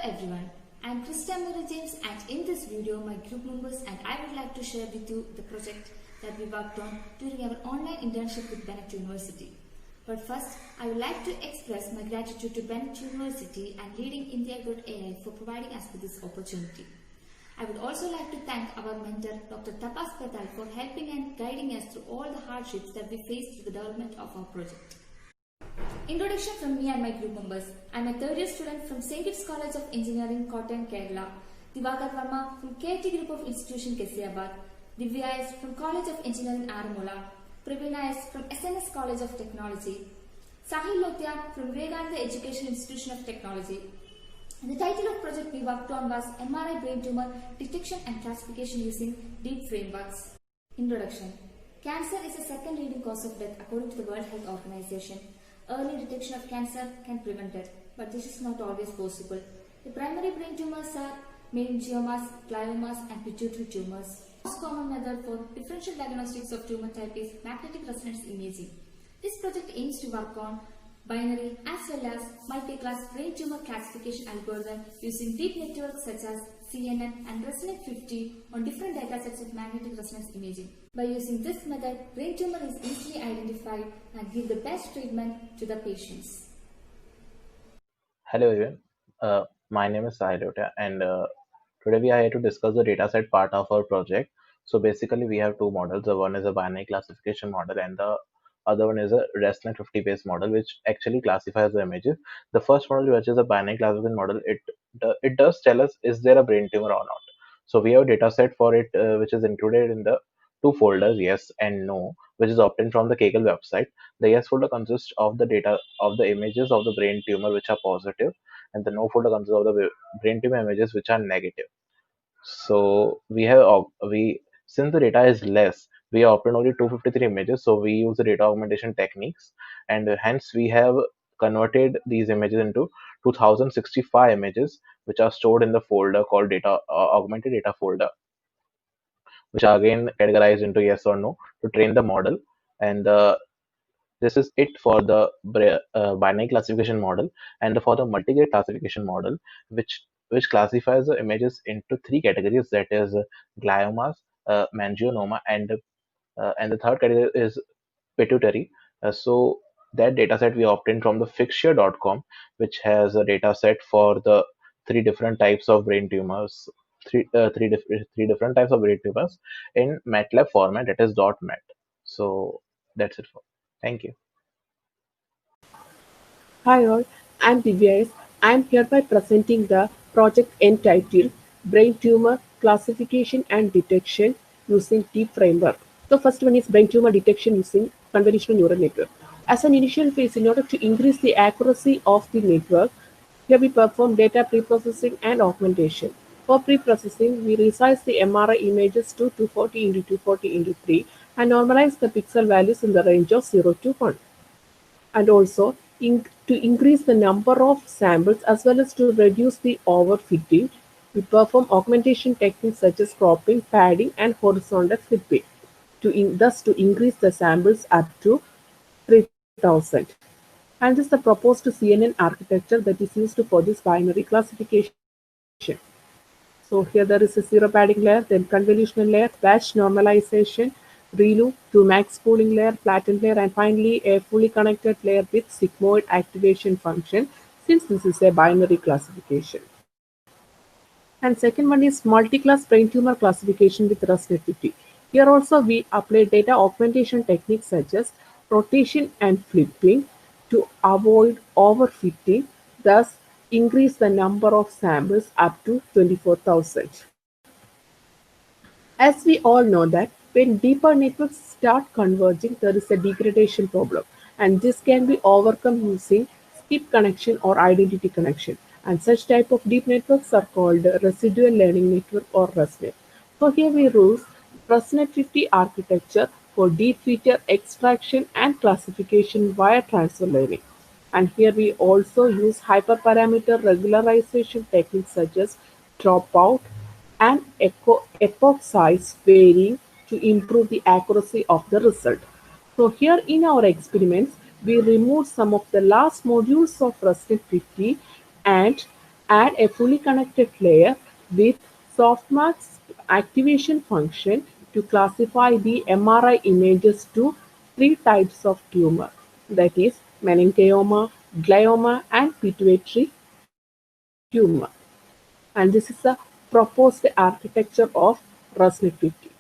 everyone, I am Krista Mira James, and in this video my group members and I would like to share with you the project that we worked on during our online internship with Bennett University. But first, I would like to express my gratitude to Bennett University and Leading India.ai for providing us with this opportunity. I would also like to thank our mentor Dr. Tapas Patel for helping and guiding us through all the hardships that we faced through the development of our project. Introduction from me and my group members. I am a third year student from St. Kitts College of Engineering, Kottayam, Kerala. Divakar Verma from KT Group of Institution, Keziabad. Divya S from College of Engineering, Aramola. Pravina S from SNS College of Technology. Sahil Lothia from Vivekananda Education Institution of Technology. And the title of project we worked on was MRI brain tumor detection and classification using deep frameworks. Introduction. Cancer is the second leading cause of death according to the World Health Organization. Early detection of cancer can prevent it, but this is not always possible. The primary brain tumors are meningiomas, gliomas, and pituitary tumors. The most common method for differential diagnostics of tumor type is magnetic resonance imaging. This project aims to work on binary as well as multi-class brain tumor classification algorithm using deep networks such as CNN and ResNet-50 on different datasets of magnetic resonance imaging. By using this method, brain tumor is easily identified and give the best treatment to the patients. Hello everyone, my name is Sahil Lothia and today we are here to discuss the dataset part of our project. So basically we have two models. The one is a binary classification model and the other one is a ResNet-50 based model which actually classifies the images. The first model, which is a binary classification model, it does tell us is there a brain tumor or not. So we have a dataset for it which is included in the two folders, yes and no, which is obtained from the Kaggle website. The yes folder consists of the data of the images of the brain tumor which are positive, and the no folder consists of the brain tumor images which are negative. So we since the data is less, we obtain only 253 images. So we use the data augmentation techniques, and hence we have converted these images into 2065 images, which are stored in the folder called data augmented data folder, which are again categorized into yes or no to train the model. And this is it for the binary classification model. And for the multi-grade classification model, which classifies the images into three categories, that is gliomas, meningioma, and the third category is pituitary. So that dataset we obtained from the Figshare.com, which has a dataset for the three different types of brain tumors, three different types of brain tumors in MATLAB format, that is .mat. So that's it for. Thank you. Hi all, I'm Divya S. I'm hereby presenting the project entitled Brain Tumor Classification and Detection using Deep Framework. The first one is brain tumor detection using convolutional neural network. As an initial phase, in order to increase the accuracy of the network, here we perform data preprocessing and augmentation. For preprocessing, we resize the MRI images to 240 into 240 into 3 and normalize the pixel values in the range of 0 to 1. And also, to increase the number of samples as well as to reduce the overfitting, we perform augmentation techniques such as cropping, padding, and horizontal flipping, thus to increase the samples up to 3000. And this is the proposed CNN architecture that is used for this binary classification. So here there is a zero padding layer, then convolutional layer, batch normalization, ReLU, to max pooling layer, flattened layer, and finally a fully connected layer with sigmoid activation function, since this is a binary classification. And second one is multi-class brain tumor classification with ResNet-50. Here also we apply data augmentation techniques such as rotation and flipping to avoid overfitting, thus increase the number of samples up to 24,000. As we all know that when deeper networks start converging, there is a degradation problem, and this can be overcome using skip connection or identity connection. And such type of deep networks are called residual learning network or ResNet. So here we use ResNet-50 architecture for deep feature extraction and classification via transfer learning. And here we also use hyperparameter regularization techniques such as dropout and epoch size varying to improve the accuracy of the result. So here in our experiments, we removed some of the last modules of ResNet-50 and Add a fully connected layer with softmax activation function to classify the MRI images to three types of tumor, that is meningioma, glioma, and pituitary tumor. And this is the proposed architecture of ResNet 50.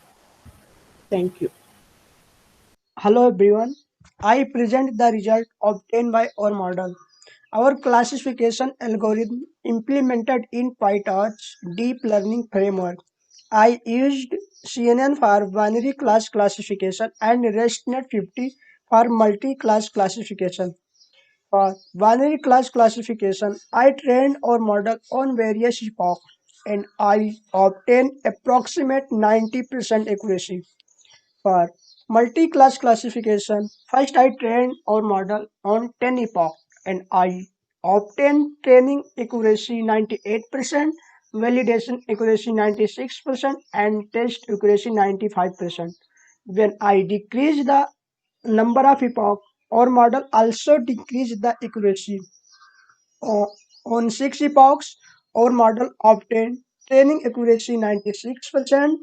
Thank you. Hello everyone. I present the result obtained by our model. Our classification algorithm implemented in PyTorch deep learning framework. I used CNN for binary class classification and ResNet 50 for multi-class classification. For binary class classification, I trained our model on various epochs and I obtained approximate 90% accuracy. For multi-class classification, first I trained our model on 10 epoch and I obtained training accuracy 98%, validation accuracy 96% and test accuracy 95%. When I decreased the number of epoch, our model also decreased the accuracy. Uh, on 6 epochs, our model obtained training accuracy 96%,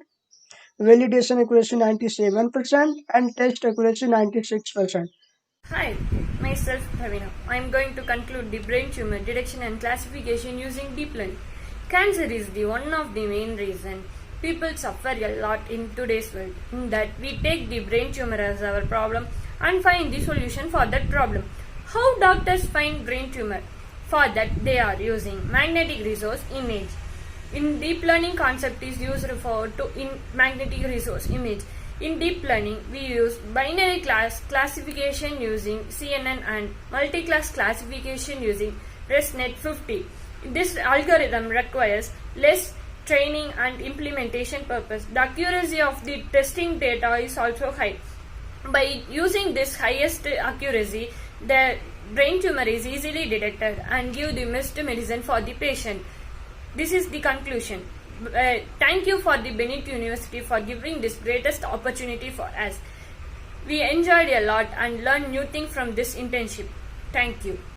validation accuracy 97% and test accuracy 96%. Hi, myself Pravina. I am going to conclude the brain tumor detection and classification using deep learning. Cancer is the one of the main reason people suffer a lot in today's world. In that we take the brain tumor as our problem and find the solution for that problem. How doctors find brain tumor? For that they are using magnetic resource image. In deep learning concept is used for in magnetic resource image. In deep learning, we use binary class classification using CNN and multi-class classification using ResNet 50. This algorithm requires less training and implementation purpose. The accuracy of the testing data is also high. By using this highest accuracy, the brain tumor is easily detected and give the best medicine for the patient. This is the conclusion. Thank you for the Bennett University for giving this greatest opportunity for us. We enjoyed a lot and learned new things from this internship. Thank you.